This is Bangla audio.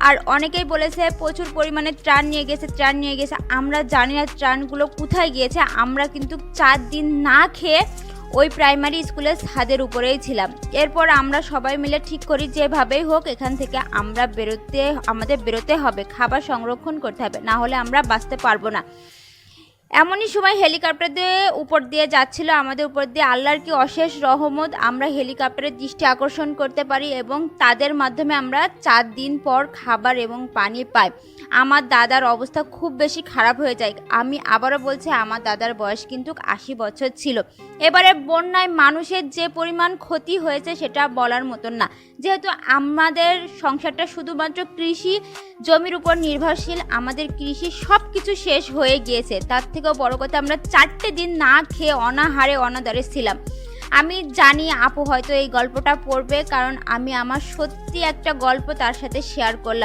আর অনেকেই বলেছে প্রচুর পরিমাণে ত্রাণ নিয়ে গেছে। আমরা জানি না ত্রাণগুলো কোথায় গিয়েছে। আমরা কিন্তু 4 দিন না খেয়ে ওই প্রাইমারি স্কুলের ছাদের উপরেই ছিলাম। এরপর আমরা সবাই মিলে ঠিক করি যেভাবেই হোক এখান থেকে আমাদের বেরোতে হবে, খাবার সংরক্ষণ করতে হবে, না হলে আমরা বাঁচতে পারবো না। এমনই সময় হেলিকপ্টার দিয়ে উপর দিয়ে যাচ্ছিল আমাদের উপর দিয়ে। আল্লাহর কি অশেষ রহমত, আমরা হেলিকপ্টারের দৃষ্টি আকর্ষণ করতে পারি এবং তাদের মাধ্যমে আমরা 4 দিন পর খাবার এবং পানি পাই। আমার দাদার অবস্থা খুব বেশি খারাপ হয়ে যায়। আমি আবারও বলছি, আমার দাদার বয়স কিন্তু 80 বছর ছিল। এবারে বন্যায় মানুষের যে পরিমাণ ক্ষতি হয়েছে সেটা বলার মতন না। যেহেতু আমাদের সংসারটা শুধুমাত্র কৃষি জমির উপর নির্ভরশীল, আমাদের কৃষি সব কিছু শেষ হয়ে গিয়েছে। তার থেকেও বড় কথা, আমরা 4টে দিন না খেয়ে অনাহারে অনাদারে ছিলাম। আমি জানি আপু হয়তো এই গল্পটা পড়বে, কারণ আমি আমার সত্যি একটা গল্প তার সাথে শেয়ার করলাম।